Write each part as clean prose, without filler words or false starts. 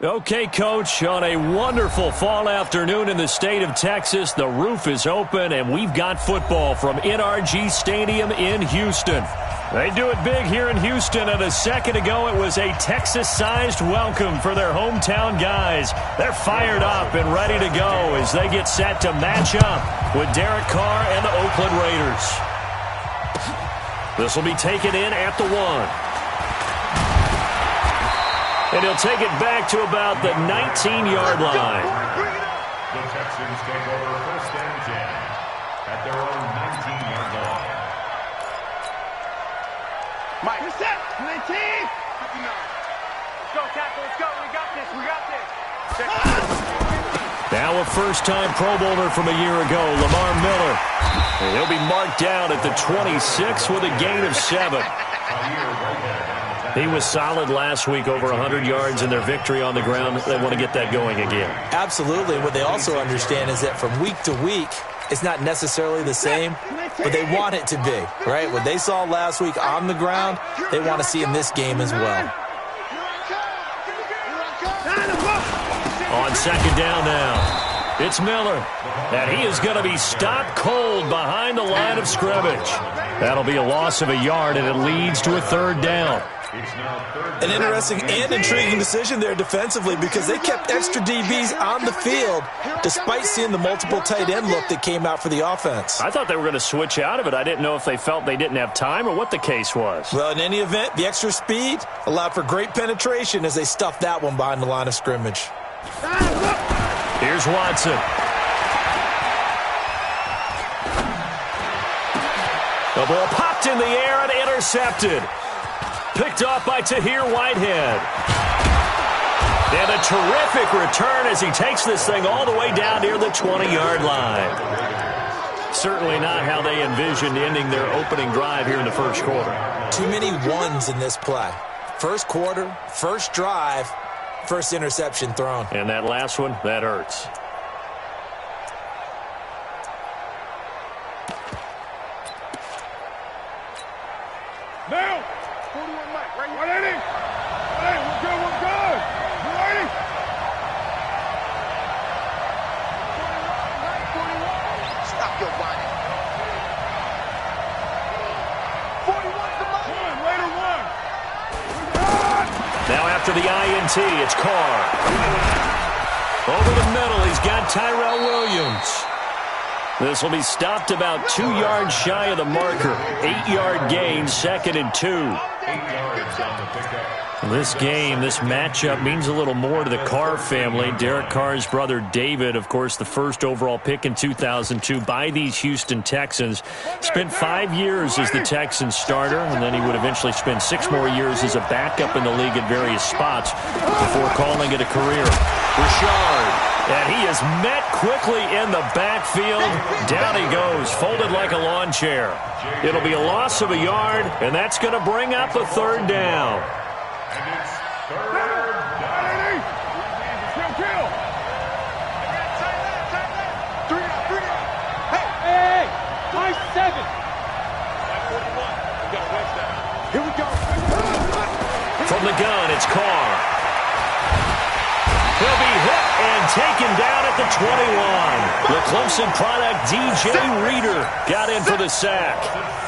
Okay, Coach, on a wonderful fall afternoon in the state of Texas, the roof is open, and we've got football from NRG Stadium in Houston. They do it big here in Houston, and a second ago it was a Texas-sized welcome for their hometown guys. They're fired up and ready to go as they get set to match up with Derek Carr and the Oakland Raiders. This will be taken in at the 1. And he'll take it back to about the 19-yard line. The Texans take over first and 10 at their own 19-yard line. Mike, you're set. 19. 59. Let's go, tackle. Let's go. We got this. We got this. Now a first-time Pro Bowler from a year ago, Lamar Miller. And he'll be marked down at the 26 with a gain of 7. He was solid last week, over 100 yards in their victory on the ground. They want to get that going again. Absolutely. What they also understand is that from week to week, it's not necessarily the same, but they want it to be, right? What they saw last week on the ground, they want to see in this game as well. On second down now, it's Miller. And he is going to be stopped cold behind the line of scrimmage. That'll be a loss of a yard, and it leads to a third down. An interesting and intriguing decision there defensively because they kept extra DBs on the field despite seeing the multiple tight end look that came out for the offense. I thought they were going to switch out of it. I didn't know if they felt they didn't have time or what the case was. Well, in any event, the extra speed allowed for great penetration as they stuffed that one behind the line of scrimmage. Here's Watson. The ball popped in the air and intercepted. Picked off by Tahir Whitehead. And a terrific return as he takes this thing all the way down near the 20-yard line. Certainly not how they envisioned ending their opening drive here in the first quarter. Too many ones in this play. First quarter, first drive, first interception thrown. And that last one, that hurts. Now! 41 Mike, right here. 180. 180, we're good, we're good. 180. 41. Stop your whining. 41 to Mike. Raider 1. Now after the INT, it's Carr. Over the middle, he's got Tyrell Williams. This will be stopped about 2 yards shy of the marker. 8-yard gain, second and 2. 8 yards on the pickup. This game, this matchup means a little more to the Carr family. Derek Carr's brother David, of course, the first overall pick in 2002 by these Houston Texans. Spent 5 years as the Texans starter, and then he would eventually spend 6 more years as a backup in the league at various spots before calling it a career. Richard, and he is met quickly in the backfield. Down he goes, folded like a lawn chair. It'll be a loss of a yard, and that's going to bring up a third down. And it's third down. Kill. 3 Hey, 5-7. 41. We got a wedge down. Here we go. From the gun, it's Carr. He'll be hit and taken down at the 21. The Clemson product, DJ Reader, got in for the sack.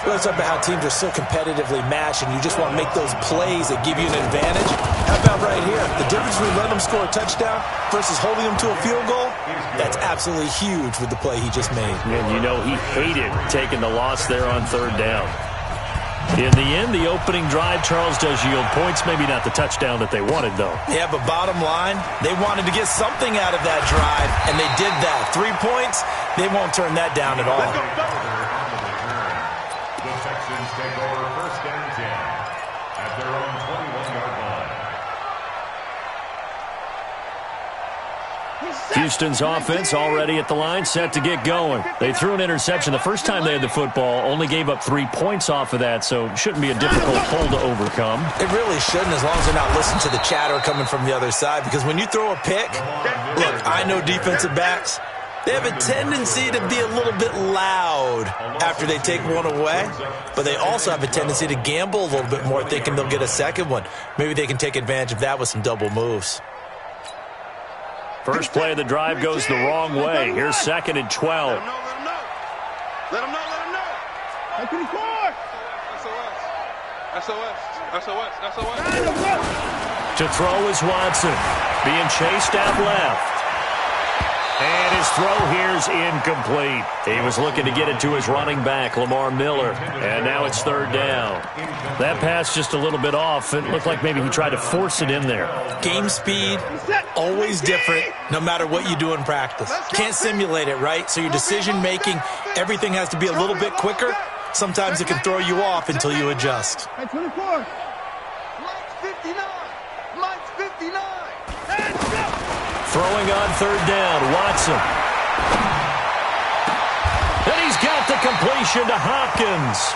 Well, it's about how teams are so competitively matched, and you just want to make those plays that give you an advantage. How about right here? The difference between letting them score a touchdown versus holding them to a field goal, that's absolutely huge with the play he just made. And you know he hated taking the loss there on third down. In the end, the opening drive, Charles, does yield points. Maybe not the touchdown that they wanted, though. Yeah, but bottom line, they wanted to get something out of that drive, and they did that. 3 points, they won't turn that down at all. The Texans take over first and 10 at their own 21-yard line. Houston's offense already at the line, set to get going. They threw an interception the first time they had the football, only gave up 3 points off of that, so shouldn't be a difficult hole to overcome. It really shouldn't, as long as they're not listening to the chatter coming from the other side, because when you throw a pick, look, I know defensive backs, they have a tendency to be a little bit loud after they take one away, but they also have a tendency to gamble a little bit more, thinking they'll get a second one. Maybe they can take advantage of that with some double moves. First play of the drive goes the wrong way. Here's 2nd and 12. Let him know. That's what he caught. SOS. To throw is Watson. Being chased out left. And his throw here's incomplete. He was looking to get it to his running back, Lamar Miller. And now it's 3rd down. That pass just a little bit off. It looked like maybe he tried to force it in there. Game speed, always different, no matter what you do in practice. Can't simulate it, right? So your decision-making, everything has to be a little bit quicker. Sometimes it can throw you off until you adjust. Hey, 24. Mike's 59. Throwing on 3rd down, Watson. And he's got the completion to Hopkins.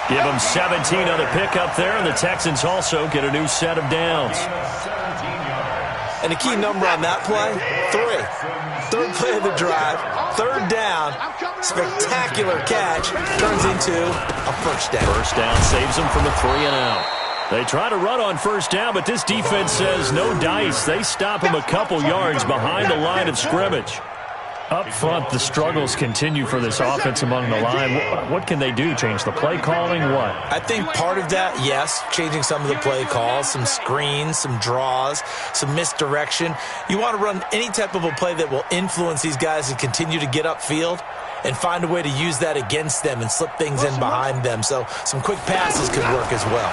Give him 17 on the pickup there, and the Texans also get a new set of downs. And the key number on that play, 3. 3rd play of the drive, 3rd down, spectacular catch, turns into a 1st down. 1st down saves them from a 3-and-out. They try to run on 1st down, but this defense says no dice. They stop him a couple yards behind the line of scrimmage. Up front, the struggles continue for this offense among the line. What can they do? Change the play calling? What? I think part of that, yes, changing some of the play calls, some screens, some draws, some misdirection. You want to run any type of a play that will influence these guys and continue to get upfield and find a way to use that against them and slip things in behind them. So some quick passes could work as well.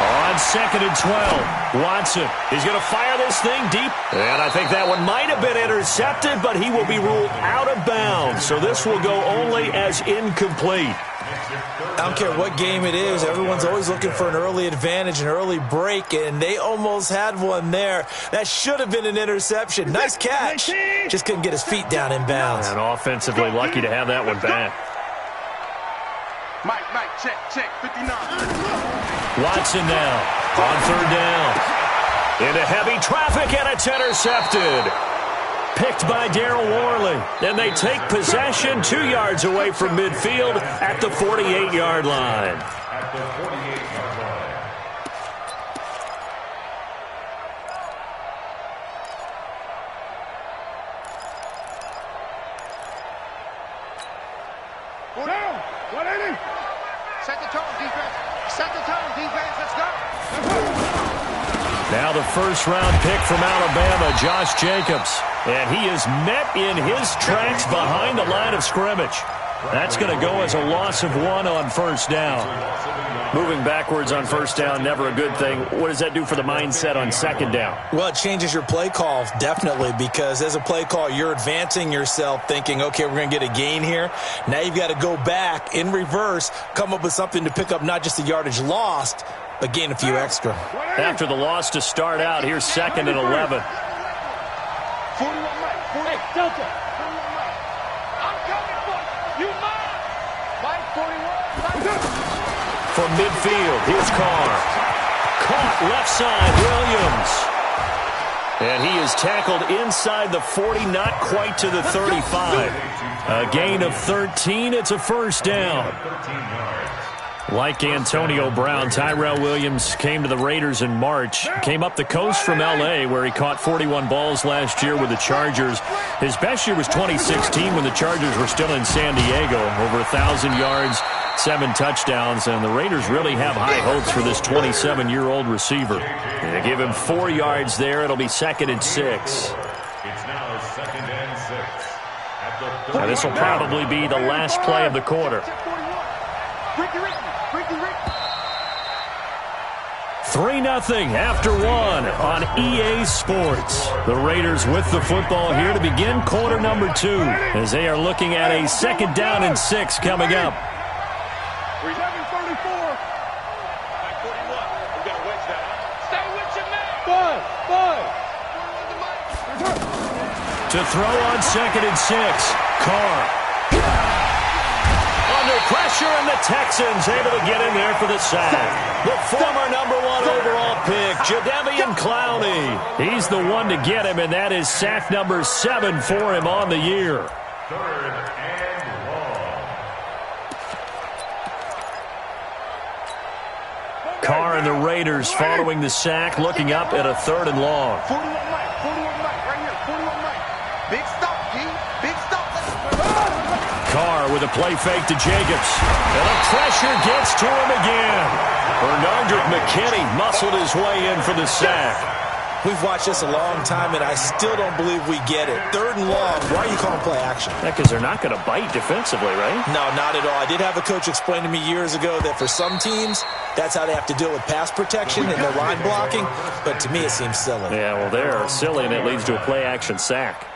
On 2nd and 12, Watson is going to fire this thing deep. And I think that one might have been intercepted, but he will be ruled out of bounds. So this will go only as incomplete. I don't care what game it is. Everyone's always looking for an early advantage, an early break, and they almost had one there. That should have been an interception. Nice catch. Just couldn't get his feet down in bounds. And offensively lucky to have that one back. Mike, check, 59. Watson now on 3rd down. Into heavy traffic, and it's intercepted. Picked by Darryl Worley. And they take possession 2 yards away from midfield at the 48-yard line. At the 48-yard line. Go down. 180. Set the tone, defense. Let's go. Now the first-round pick from Alabama, Josh Jacobs. And he is met in his tracks behind the line of scrimmage. That's going to go as a loss of 1 on 1st down. Moving backwards on 1st down, never a good thing. What does that do for the mindset on 2nd down? Well, it changes your play call, definitely, because as a play call, you're advancing yourself thinking, okay, we're going to get a gain here. Now you've got to go back in reverse, come up with something to pick up not just the yardage lost, but gain a few extra. After the loss to start out, here's 2nd and 11. 41 Mike. Hey, Delta. 41 Mike. I'm coming for you. You mind? Mike 41. From midfield, here's Carr. Caught left side, Williams. And he is tackled inside the 40, not quite to the 35. A gain of 13, it's a 1st down. 13 yards. Like Antonio Brown, Tyrell Williams came to the Raiders in March. Came up the coast from L.A., where he caught 41 balls last year with the Chargers. His best year was 2016 when the Chargers were still in San Diego. Over 1,000 yards, 7 touchdowns, and the Raiders really have high hopes for this 27-year-old receiver. They give him 4 yards there. It'll be 2nd and 6. It's now 2nd and 6. Now, this will probably be the last play of the quarter. 3-0 after 1 on EA Sports. The Raiders with the football here to begin quarter number 2 as they are looking at a 2nd down and 6 coming up. 7:34. To throw on 2nd and 6, Carr. Under pressure, and the Texans able to get in there for the sack. The former number 1 overall pick, Jadeveon Clowney. He's the one to get him, and that is sack number 7 for him on the year. 3rd and long. Carr and the Raiders following the sack, looking up at a 3rd and long. 41 Mike, right here. Carr with a play fake to Jacobs. And the pressure gets to him again. Bernardrick McKinney muscled his way in for the sack. We've watched this a long time, and I still don't believe we get it. 3rd and long. Why are you calling play action? Yeah, because they're not going to bite defensively, right? No, not at all. I did have a coach explain to me years ago that for some teams, that's how they have to deal with pass protection and their line blocking. But to me, it seems silly. Yeah, well, they're silly, and it leads to a play action sack.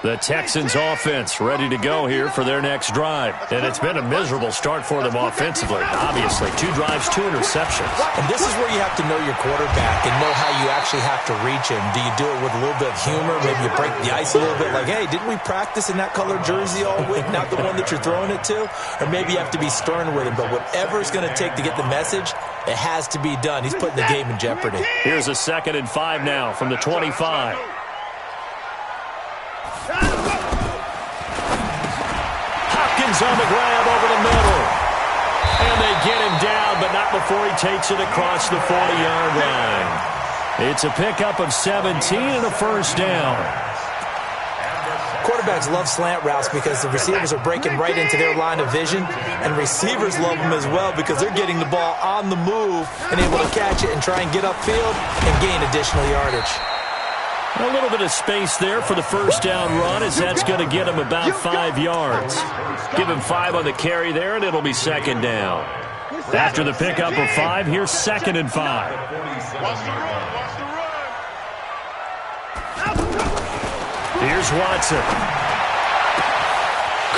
The Texans offense ready to go here for their next drive. And it's been a miserable start for them offensively, obviously. 2 drives, 2 interceptions. And this is where you have to know your quarterback and know how you actually have to reach him. Do you do it with a little bit of humor? Maybe you break the ice a little bit like, hey, didn't we practice in that colored jersey all week? Not the one that you're throwing it to? Or maybe you have to be stern with him. But whatever it's going to take to get the message, it has to be done. He's putting the game in jeopardy. Here's a 2nd and 5 now from the 25. On the grab over the middle. And they get him down, but not before he takes it across the 40-yard line. It's a pickup of 17 and a first down. Quarterbacks love slant routes because the receivers are breaking right into their line of vision, and receivers love them as well because they're getting the ball on the move and able to catch it and try and get upfield and gain additional yardage. A little bit of space there for the first down run, as that's going to get him about 5 yards. Give him 5 on the carry there, and it'll be 2nd down. After the pickup of 5, here's 2nd and 5. Here's Watson.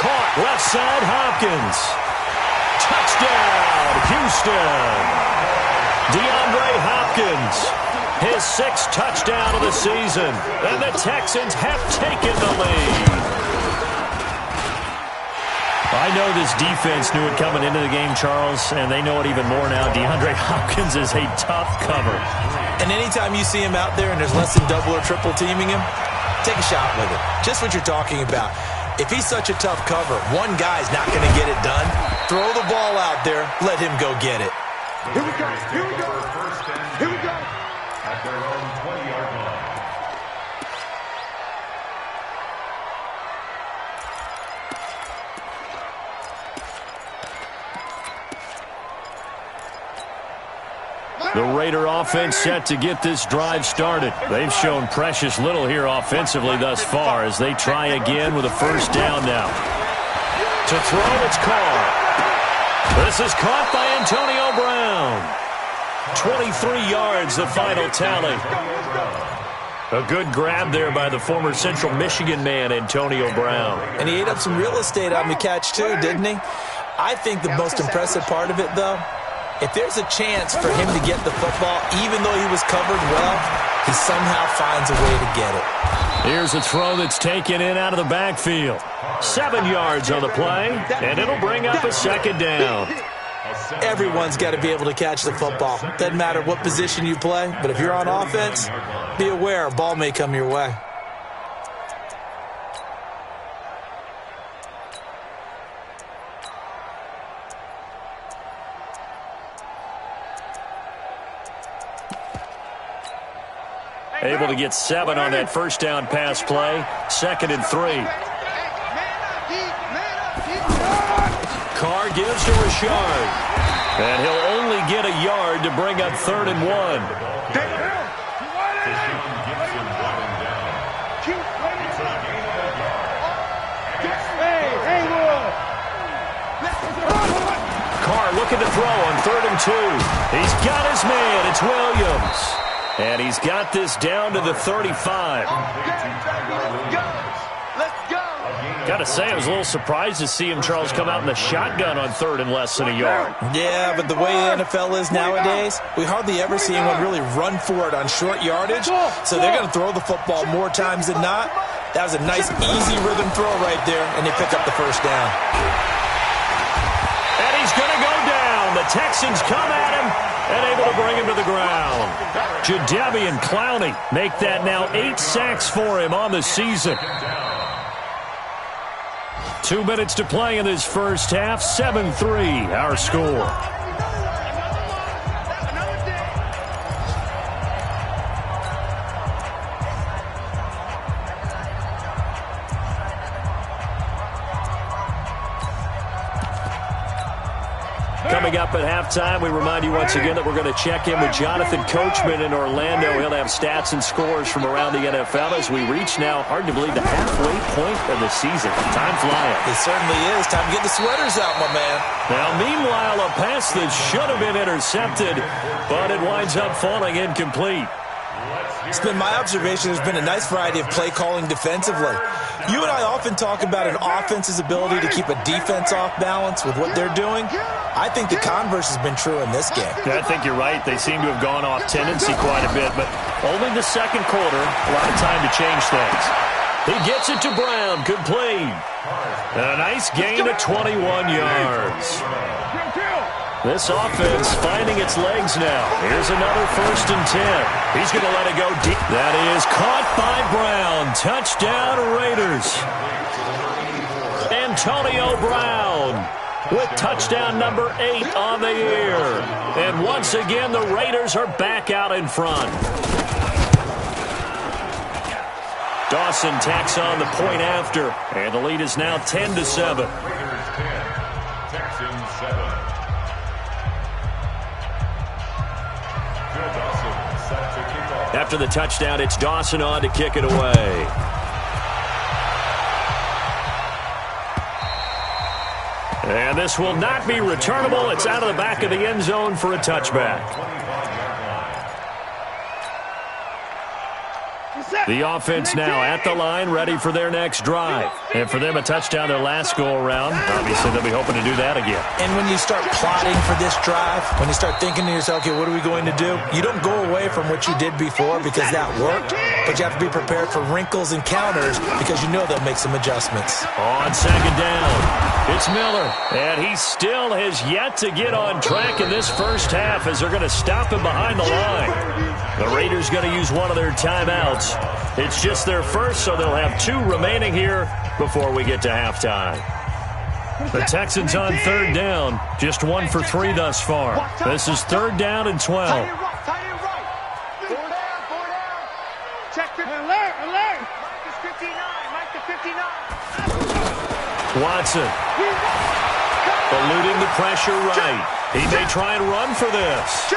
Caught left side, Hopkins. Touchdown, Houston. DeAndre Hopkins. His 6th touchdown of the season, and the Texans have taken the lead. I know this defense knew it coming into the game, Charles, and they know it even more now. DeAndre Hopkins is a tough cover. And anytime you see him out there and there's less than double or triple teaming him, take a shot with it. Just what you're talking about. If he's such a tough cover, one guy's not going to get it done. Throw the ball out there. Let him go get it. Here we go. Here we go. Here we go. At their own 20-yard line. The Raider offense set to get this drive started. They've shown precious little here offensively thus far as they try again with a first down now. To throw, it's Carr. This is caught by Antonio Brown. 23 yards, the final tally. A good grab there by the former Central Michigan man, Antonio Brown. And he ate up some real estate on the catch, too, didn't he? I think the most impressive part of it, though, if there's a chance for him to get the football, even though he was covered well, he somehow finds a way to get it. Here's a throw that's taken in out of the backfield. 7 yards on the play, and it'll bring up a 2nd down. Everyone's got to be able to catch the football. Doesn't matter what position you play, but if you're on offense, be aware a ball may come your way. Able to get 7 on that first down pass play. 2nd and 3. Carr gives to Richard. And he'll only get a yard to bring up 3rd and 1. Carr looking to throw on 3rd and 2. He's got his man. It's Williams. And he's got this down to the 35. Got to say, I was a little surprised to see him, Charles, come out in the shotgun on 3rd and less than a yard. Yeah, but the way the NFL is nowadays, we hardly ever see anyone really run for it on short yardage. So they're going to throw the football more times than not. That was a nice, easy rhythm throw right there, and they pick up the first down. And he's going to go down. The Texans come at him and able to bring him to the ground. Jadeveon Clowney make that now 8 sacks for him on the season. 2 minutes to play in this first half. 7-3 our score. Coming up at halftime, we remind you once again that we're going to check in with Jonathan Coachman in Orlando. He'll have stats and scores from around the NFL as we reach now, hard to believe, the halfway point of the season. Time flying. It certainly is. Time to get the sweaters out, my man. Now, meanwhile, a pass that should have been intercepted, but it winds up falling incomplete. It's been my observation there's been a nice variety of play calling defensively. You and I often talk about an offense's ability to keep a defense off balance with what they're doing. I think the converse has been true in this game. Yeah, I think you're right. They seem to have gone off tendency quite a bit, but only the second quarter, a lot of time to change things. He gets it to Brown, complete. And a nice gain of 21 yards. This offense finding its legs now. Here's another 1st and 10. He's going to let it go deep. That is caught by Brown. Touchdown, Raiders. Antonio Brown with touchdown number 8 on the year. And once again, the Raiders are back out in front. Dawson tacks on the point after. And the lead is now 10-7. Raiders 10, Texans 7. After the touchdown, it's Dawson on to kick it away. And this will not be returnable. It's out of the back of the end zone for a touchback. The offense now at the line, ready for their next drive. And for them, a touchdown their last go-around. Obviously, they'll be hoping to do that again. And when you start plotting for this drive, when you start thinking to yourself, okay, what are we going to do? You don't go away from what you did before because that worked, but you have to be prepared for wrinkles and counters because you know they'll make some adjustments. On second down, it's Miller. And he still has yet to get on track in this first half as they're going to stop him behind the line. The Raiders going to use one of their timeouts. It's just their first, so they'll have 2 remaining here before we get to halftime. The Texans on 3rd down, just 1 for 3 thus far. This is 3rd down and 12. Tight end right. 4 down. Check it. Alert. Mike is 59. Watson eluding the pressure right. He may try and run for this.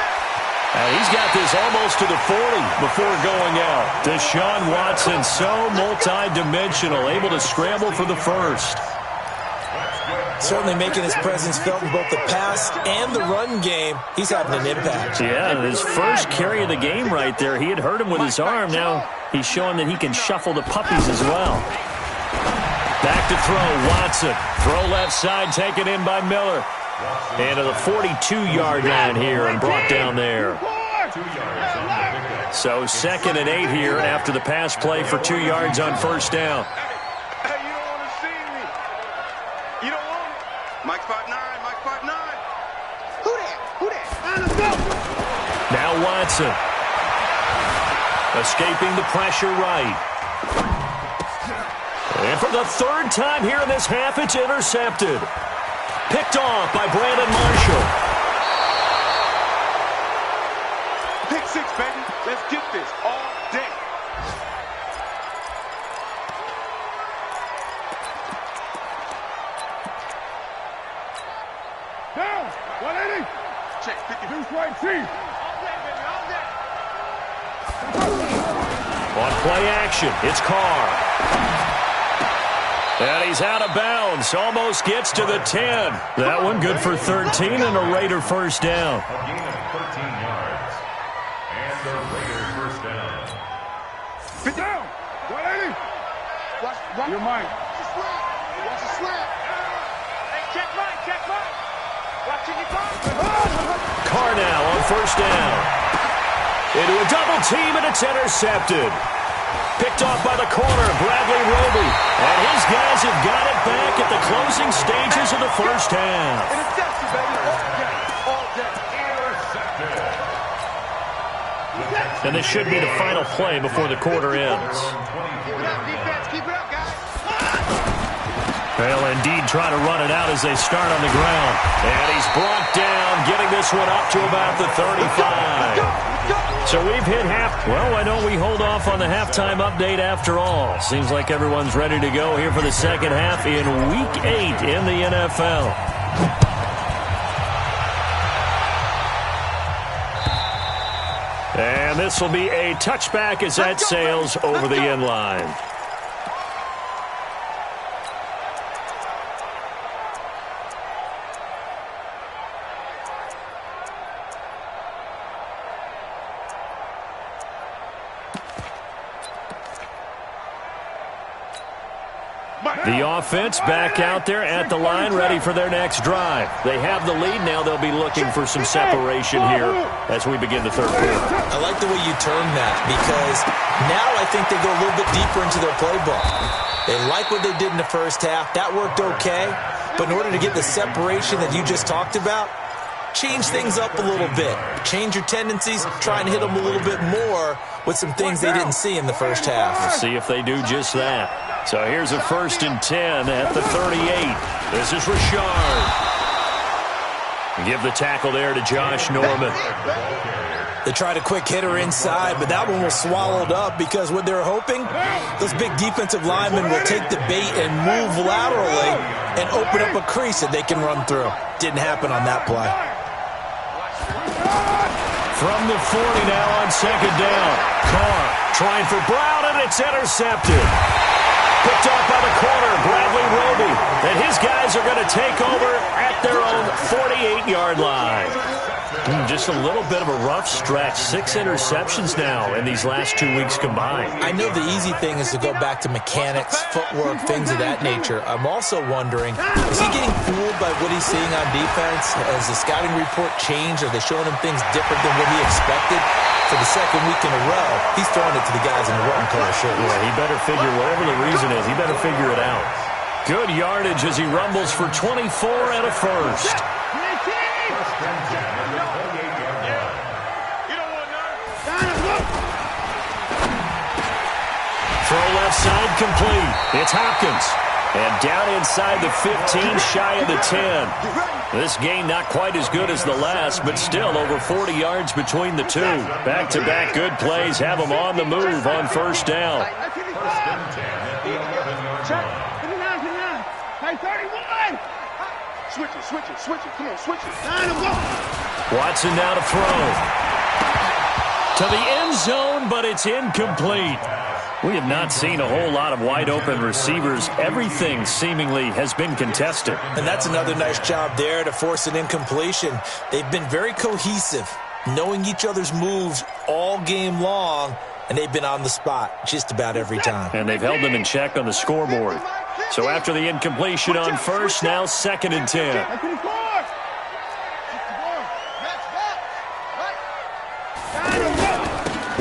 And he's got this almost to the 40 before going out. Deshaun Watson, so multi-dimensional, able to scramble for the first. Certainly making his presence felt in both the pass and the run game. He's having an impact. Yeah, his first carry of the game right there. He had hurt him with his arm. Now he's showing that he can shuffle the puppies as well. Back to throw, Watson. Throw left side, taken in by Miller. And to the 42-yard line here and brought down there. So 2nd and 8 here after the pass play for 2 yards on 1st down. Hey, you don't want to see me. You don't want it. Mike 5'9". Who that? Let's go. Now Watson. Escaping the pressure right. And for the 3rd time here in this half, it's intercepted. Picked off by Brandon Marshall. Pick 6, baby. Let's get this all day. Down. 180. Check 50. Deuce right, C. All day, baby. All day. On play action, it's Carr. And he's out of bounds. Almost gets to the 10. That one good for 13 and a Raider first down. A gain of 13 yards. And the Raiders first down. 50 down. 180. Watch Your mic. Watch the slant. Hey, check Mike. Watching your ball. Carr now on first down. Into a double team, and it's intercepted. Picked off by the corner, Bradley Roby. And his guys have got it back at the closing stages of the first half. Interception, baby. All day. Intercepted. And this should be the final play before the quarter ends. Keep it up, defense. Keep it up, guys. They'll indeed try to run it out as they start on the ground. And he's brought down, getting this one up to about the 35. So we've hit half. Well, why don't we hold off on the halftime update after all? Seems like everyone's ready to go here for the second half in Week 8 in the NFL. And this will be a touchback as that sails over the end line. The offense back out there at the line, ready for their next drive. They have the lead now. They'll be looking for some separation here as we begin the third quarter. I like the way you term that, because now I think they go a little bit deeper into their playbook. They like what they did in the first half. That worked okay. But in order to get the separation that you just talked about, change things up a little bit. Change your tendencies, try and hit them a little bit more with some things they didn't see in the first half. We'll see if they do just that. So here's a 1st and 10 at the 38. This is Richard. Give the tackle there to Josh Norman. They tried a quick hitter inside, but that one was swallowed up because what they're hoping, those big defensive linemen will take the bait and move laterally and open up a crease that they can run through. Didn't happen on that play. From the 40 now on 2nd down. Carr trying for Brown, and it's intercepted. Picked off by the corner, Bradley Roby. And his guys are going to take over at their own 48-yard line. Just a little bit of a rough stretch. 6 interceptions now in these last 2 weeks combined. I know the easy thing is to go back to mechanics, footwork, things of that nature. I'm also wondering, is he getting fooled by what he's seeing on defense? Has the scouting report changed? Are they showing him things different than what he expected? For the second week in a row, he's throwing it to the guys in the rotten color shirts. Yeah, he better figure, whatever the reason is, he better figure it out. Good yardage as he rumbles for 24 and a first. Throw left side complete. It's Hopkins. And down inside the 15, shy of the 10. This game not quite as good as the last, but still over 40 yards between the two. Back-to-back good plays have them on the move on 1st down. Switch it. Come on, switch it. Watson now to throw. To the end zone, but it's incomplete. We have not seen a whole lot of wide-open receivers. Everything seemingly has been contested. And that's another nice job there to force an incompletion. They've been very cohesive, knowing each other's moves all game long, and they've been on the spot just about every time. And they've held them in check on the scoreboard. So after the incompletion on 1st, now 2nd and 10.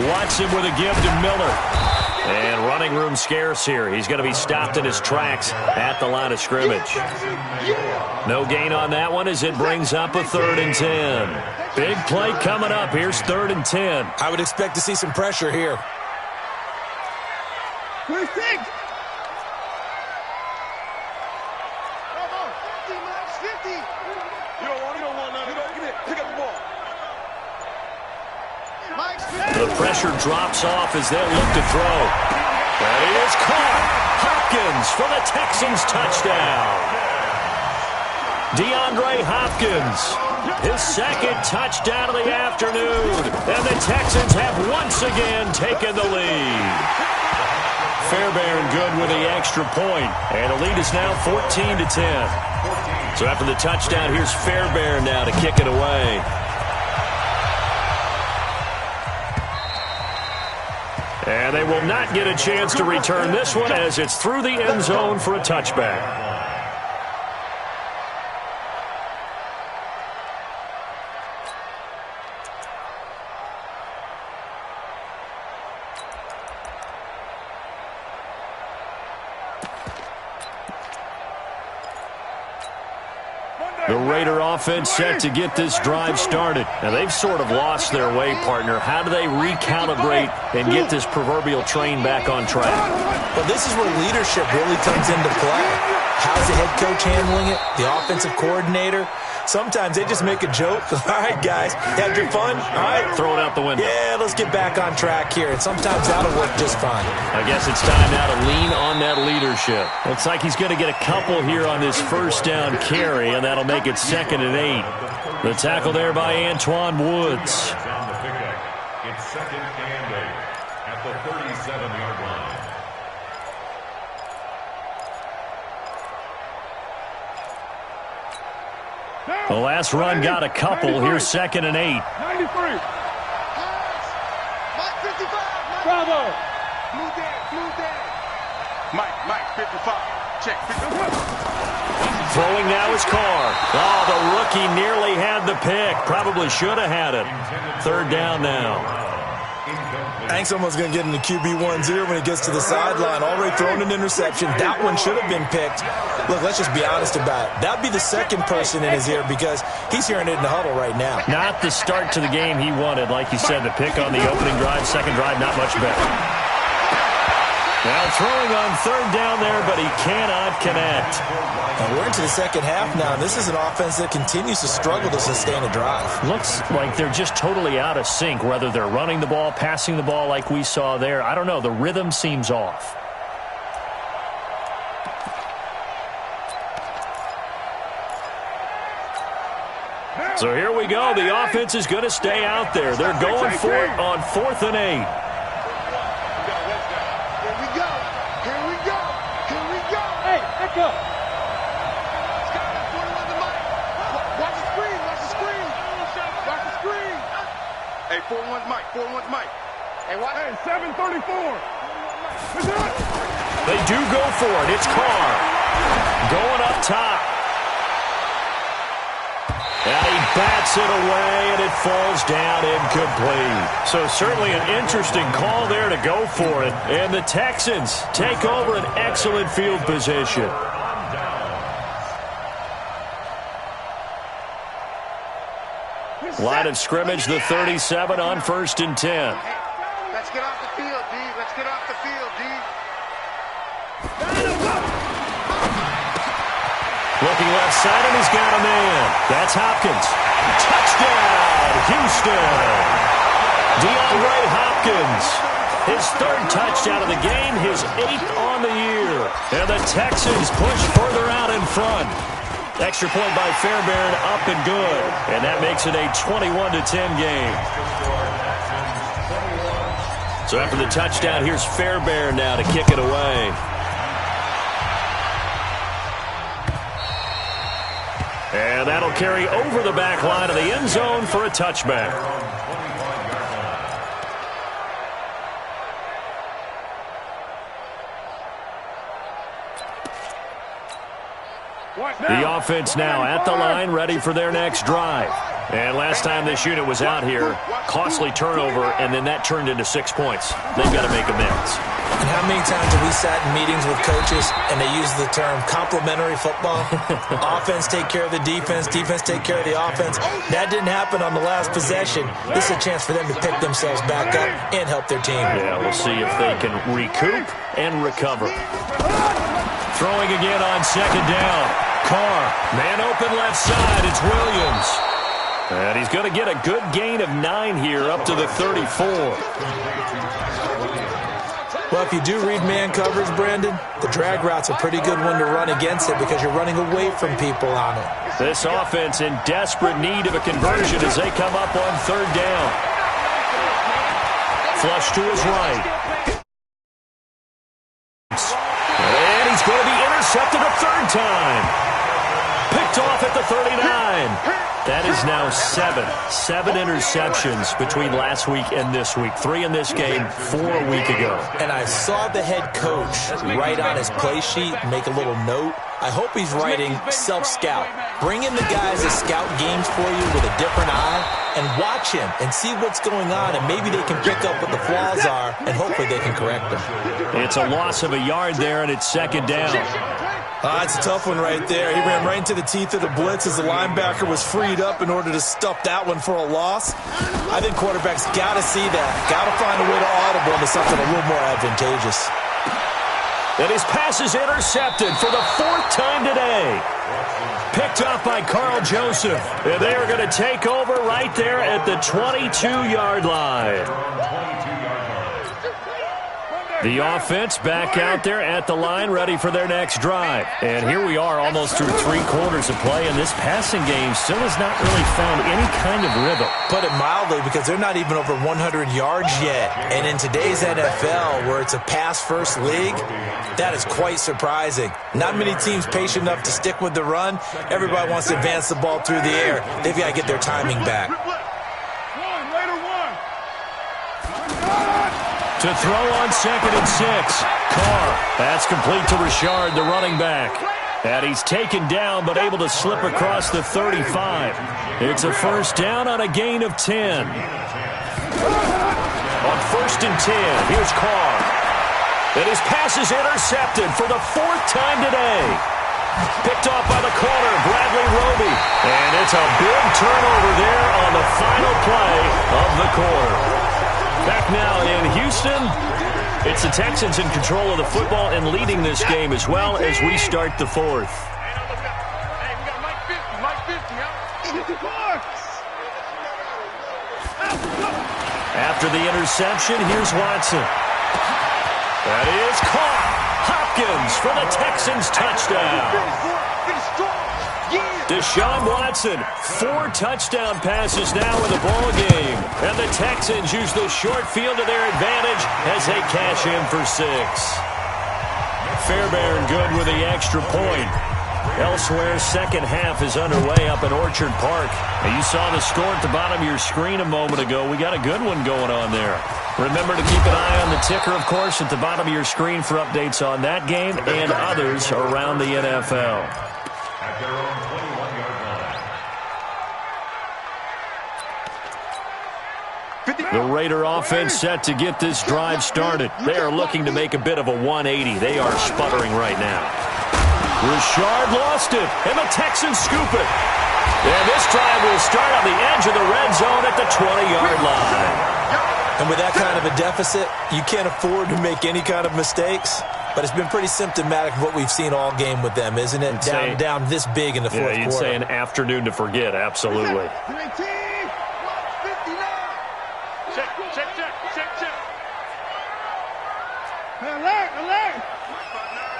Watson with a give to Miller. And running room scarce here. He's going to be stopped in his tracks at the line of scrimmage. No gain on that one as it brings up a 3rd and 10. Big play coming up. Here's 3rd and 10. I would expect to see some pressure here. 26. The pressure drops off as they'll look to throw. And it is caught. Hopkins for the Texans touchdown. DeAndre Hopkins, his 2nd touchdown of the afternoon. And the Texans have once again taken the lead. Fairbairn good with the extra point. And the lead is now 14 to 10. So after the touchdown, here's Fairbairn now to kick it away. And they will not get a chance to return this one as it's through the end zone for a touchback. The Raider offense set to get this drive started. Now, they've sort of lost their way, partner. How do they recalibrate and get this proverbial train back on track? Well, this is where leadership really comes into play. How's the head coach handling it? The offensive coordinator? Sometimes they just make a joke. All right, guys, had your fun? All right. Throw it out the window. Yeah, let's get back on track here. And sometimes that'll work just fine. I guess it's time now to lean on that leadership. Looks like he's going to get a couple here on this 1st down carry, and that'll make it 2nd and 8. The tackle there by Antoine Woods. 2nd and 8 at the 37-yard line. The last run got a couple. Here's 2nd and 8. 93. Bravo. Smooth down. Mike, 55. Check, 55. Throwing now is Carr. Oh, the rookie nearly had the pick. Probably should have had it. 3rd down now. Hank's almost going to get into QB1-0 when he gets to the sideline. Already thrown an interception. That one should have been picked. Look, let's just be honest about it. That would be the second person in his ear because he's hearing it in the huddle right now. Not the start to the game he wanted. Like you said, the pick on the opening drive, second drive, not much better. Now throwing on 3rd down there, but he cannot connect. And we're into the second half now. This is an offense that continues to struggle to sustain a drive. Looks like they're just totally out of sync, whether they're running the ball, passing the ball like we saw there. I don't know. The rhythm seems off. So here we go. The offense is going to stay out there. They're going for it on 4th and 8. Go. Hey, 4-1's Mike. Hey, what? Hey, 734. They do go for it. It's Carr going up top. And he bats it away, and it falls down incomplete. So certainly an interesting call there to go for it. And the Texans take over an excellent field position. Line of scrimmage, the 37 on 1st and 10. Let's get off the field, D. Let's get off the field, D. Looking left side, and he's got a man. That's Hopkins. Touchdown, Houston. DeAndre Hopkins. His 3rd touchdown of the game, his 8th on the year. And the Texans push further out in front. Extra point by Fairbairn, up and good. And that makes it a 21-10 game. So after the touchdown, here's Fairbairn now to kick it away. And that'll carry over the back line of the end zone for a touchback. The offense now at the line, ready for their next drive. And last time this unit was out here, costly turnover, and then that turned into 6 points. They've got to make amends. And how many times have we sat in meetings with coaches and they use the term complementary football? Offense take care of the defense, defense take care of the offense. That didn't happen on the last possession. This is a chance for them to pick themselves back up and help their team. Yeah, we'll see if they can recoup and recover. Throwing again on 2nd down. Carr, man open left side. It's Williams. And he's going to get a good gain of 9 here up to the 34. Well, if you do read man coverage, Brandon, the drag route's a pretty good one to run against it because you're running away from people on it. This offense in desperate need of a conversion as they come up on 3rd down. Flush to his right. And he's going to be intercepted a 3rd time. Picked off at the 39. That is now 7 interceptions between last week and this week. 3 in this game, 4 a week ago. And I saw the head coach write on his play sheet, make a little note. I hope he's writing self-scout. Bring in the guys that scout games for you with a different eye and watch him and see what's going on, and maybe they can pick up what the flaws are, and hopefully they can correct them. It's a loss of a yard there, and it's 2nd down. It's a tough one right there. He ran right into the teeth of the blitz as the linebacker was freed up in order to stuff that one for a loss. I think quarterbacks got to see that. Got to find a way to audible into something a little more advantageous. And his pass is intercepted for the 4th time today. Picked off by Carl Joseph. And they are going to take over right there at the 22-yard line. The offense back out there at the line, ready for their next drive. And here we are almost through 3 quarters of play, and this passing game still has not really found any kind of rhythm. Put it mildly, because they're not even over 100 yards yet. And in today's NFL, where it's a pass-first league, that is quite surprising. Not many teams patient enough to stick with the run. Everybody wants to advance the ball through the air. They've got to get their timing back. To throw on 2nd and 6. Carr. That's complete to Richard, the running back. And he's taken down but able to slip across the 35. It's a first down on a gain of 10. On 1st and 10, here's Carr. And his pass is intercepted for the 4th time today. Picked off by the corner, Bradley Roby. And it's a big turnover there on the final play of the quarter. Back now in Houston, it's the Texans in control of the football and leading this game as well as we start the 4th. After the interception, here's Watson. That is caught. Hopkins for the Texans touchdown. Deshaun Watson, 4 touchdown passes now in the ball game. And the Texans use the short field to their advantage as they cash in for 6. Fairbairn good with the extra point. Elsewhere, second half is underway up in Orchard Park. And you saw the score at the bottom of your screen a moment ago. We got a good one going on there. Remember to keep an eye on the ticker, of course, at the bottom of your screen for updates on that game and others around the NFL. At their own 21-yard line. The Raider offense set to get this drive started. They are looking to make a bit of a 180. They are sputtering right now. Richard lost it, and the Texans scoop it. And this drive will start on the edge of the red zone at the 20-yard line. And with that kind of a deficit, you can't afford to make any kind of mistakes. But it's been pretty symptomatic of what we've seen all game with them, isn't it? Down this big in the fourth quarter. You'd say an afternoon to forget, absolutely. Alert!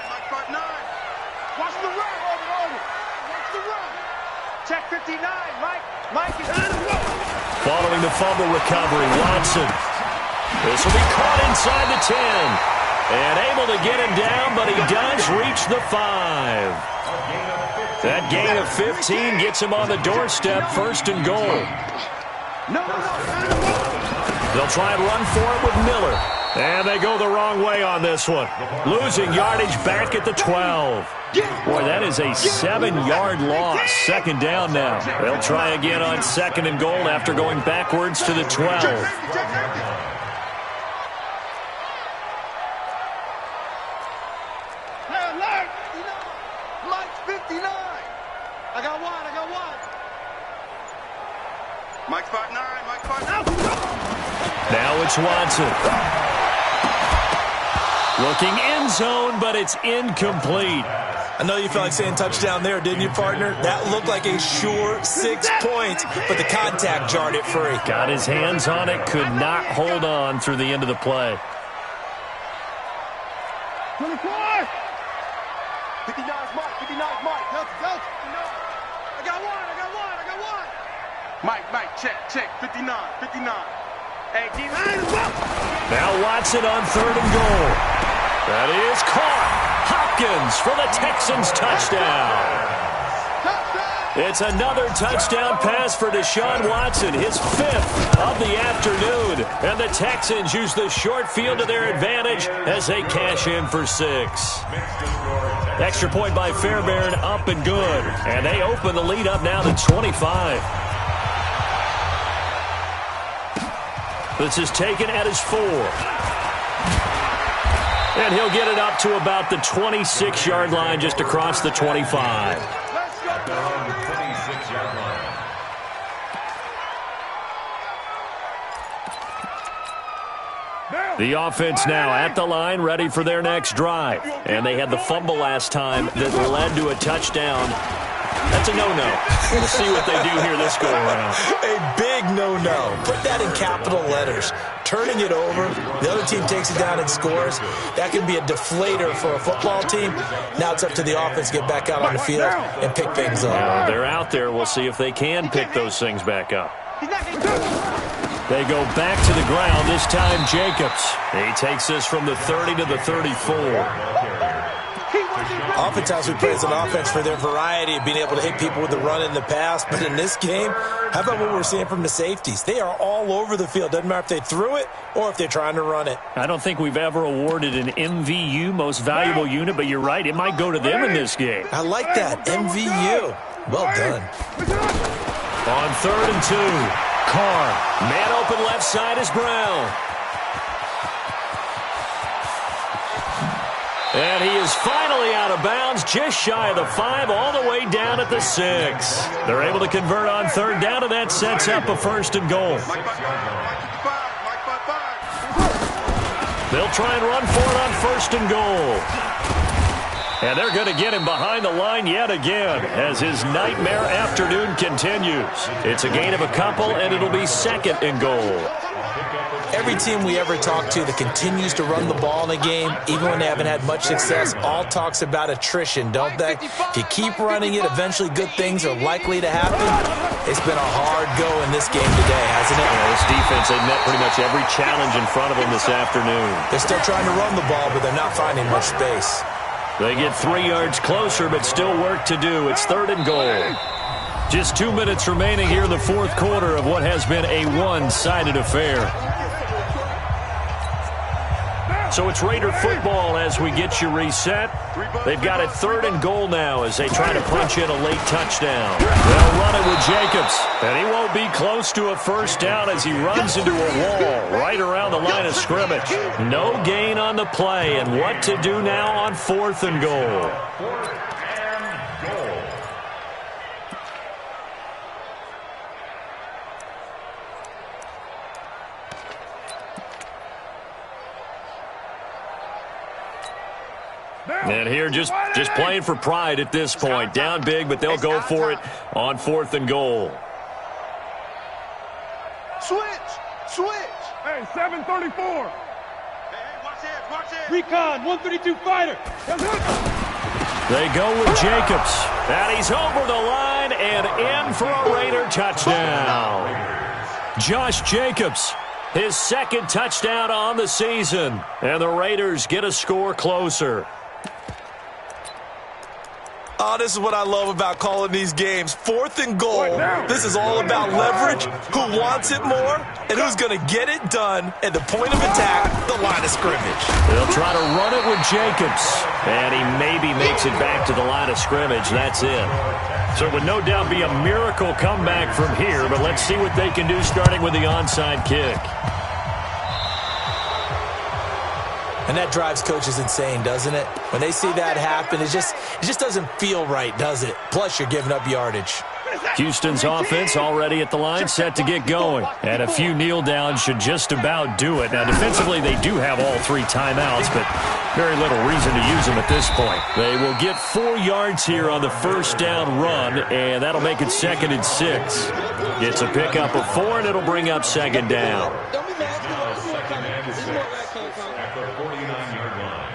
Mike 5-9. Watch the run. Watch the run. Check 59. Mike is on the road. Following the fumble recovery, Watson. This will be caught inside the 10. And able to get him down, but he does reach the 5. That gain of 15 gets him on the doorstep, 1st and goal. They'll try and run for it with Miller. And they go the wrong way on this one. Losing yardage back at the 12. Boy, that is a 7-yard loss. 2nd down now. They'll try again on 2nd and goal after going backwards to the 12. Mike 5-9. Now it's Watson. Looking end zone, but it's incomplete. I know you felt like saying touchdown there, didn't you, partner? That looked like a sure 6 points, but the contact jarred it free. Got his hands on it, could not hold on through the end of the play. 24! 59's Mike. Go. I got one. Mike, check. 59. Hey, keep Now Watson on 3rd and goal. That is caught. Hopkins for the Texans touchdown. It's another touchdown pass for Deshaun Watson, his 5th of the afternoon. And the Texans use the short field to their advantage as they cash in for 6. Extra point by Fairbairn, up and good. And they open the lead up now to 25. This is taken at his 4. And he'll get it up to about the 26-yard line, just across the 25. At their own 26-yard line. The offense now at the line, ready for their next drive. And they had the fumble last time that led to a touchdown. That's a no-no. We'll see what they do here this go-around. A big no-no. Put that in capital letters. Turning it over, the other team takes it down and scores. That can be a deflator for a football team. Now it's up to the offense to get back out on the field and pick things up. They're out there. We'll see if they can pick those things back up. They go back to the ground, this time Jacobs. He takes this from the 30 to the 34. Oftentimes we praise an offense for their variety of being able to hit people with the run in the past, but in this game, how about what we're seeing from the safeties? They are all over the field. Doesn't matter if they threw it or if they're trying to run it. I don't think we've ever awarded an MVU, most valuable unit, but you're right, it might go to them in this game. I like that, MVU. Well done. On 3rd and 2, Carr, man open left side is Brown. And he is finally out of bounds, just shy of the 5, all the way down at the 6. They're able to convert on 3rd down, and that sets up a 1st and goal. They'll try and run for it on 1st and goal. And they're going to get him behind the line yet again as his nightmare afternoon continues. It's a gain of a couple, and it'll be 2nd and goal. Every team we ever talk to that continues to run the ball in a game, even when they haven't had much success, all talks about attrition, don't they? If you keep running it, eventually good things are likely to happen. It's been a hard go in this game today, hasn't it? Yeah, this defense, they've met pretty much every challenge in front of them this afternoon. They're still trying to run the ball, but they're not finding much space. They get 3 yards closer, but still work to do. It's 3rd and goal. Just 2 minutes remaining here in the 4th quarter of what has been a one-sided affair. So it's Raider football as we get you reset. They've got it 3rd and goal now as they try to punch in a late touchdown. They'll run it with Jacobs, and he won't be close to a 1st down as he runs into a wall right around the line of scrimmage. No gain on the play, and what to do now on 4th and goal. And here just playing for pride at this point. Down big, but they'll go for it on 4th and goal. Switch. Hey, 734. Hey, watch it. Recon, 132 fighter. They go with Jacobs. And he's over the line and in for a Raider touchdown. Josh Jacobs, his 2nd touchdown on the season. And the Raiders get a score closer. Oh, this is what I love about calling these games. 4th and goal. This is all about leverage, who wants it more, and who's going to get it done at the point of attack, the line of scrimmage. They'll try to run it with Jacobs, and he maybe makes it back to the line of scrimmage. That's it. So it would no doubt be a miracle comeback from here, but let's see what they can do starting with the onside kick. And that drives coaches insane, doesn't it? When they see that happen, it just doesn't feel right, does it? Plus, you're giving up yardage. Houston's offense already at the line, set to get going. And a few kneel downs should just about do it. Now, defensively, they do have all 3 timeouts, but very little reason to use them at this point. They will get 4 yards here on the 1st down run, and that'll make it 2nd and 6. It's a pickup of 4, and it'll bring up 2nd down. At the 49-yard line.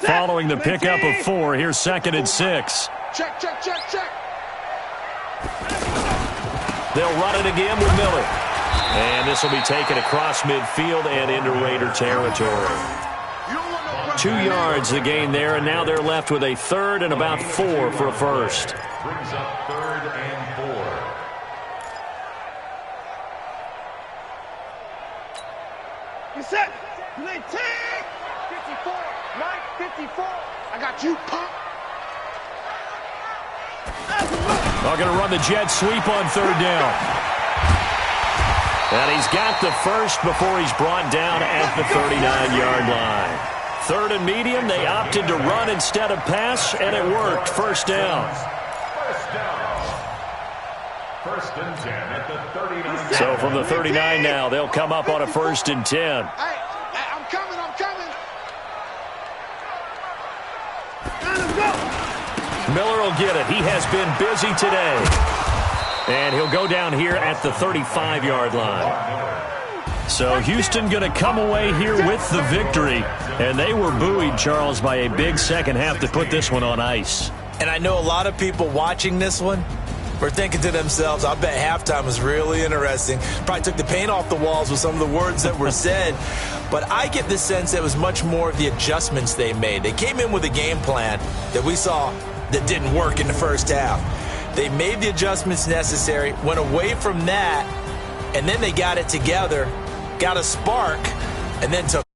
Following the pickup of 4, here's 2nd and 6. Check. They'll run it again with Miller. And this will be taken across midfield and into Raider territory. 2 yards the gain there, and now they're left with a 3rd and about 4 for a 1st. Brings up 3rd and 4. You set. Play tag. 54. Mike, 54. I got you, punk. They're going to run the jet sweep on 3rd down. And he's got the 1st before he's brought down at the 39-yard line. 3rd and medium. They opted to run instead of pass, and it worked. First down. First and 10 at the 39. So from the 39 now, they'll come up on a 1st and 10. Hey, I'm coming. Miller will get it. He has been busy today. And he'll go down here at the 35-yard line. So Houston going to come away here with the victory. And they were buoyed, Charles, by a big second half to put this one on ice. And I know a lot of people watching this one were thinking to themselves, I bet halftime was really interesting. Probably took the paint off the walls with some of the words that were said. But I get the sense that it was much more of the adjustments they made. They came in with a game plan that we saw that didn't work in the first half. They made the adjustments necessary, went away from that, and then they got it together, got a spark, and then took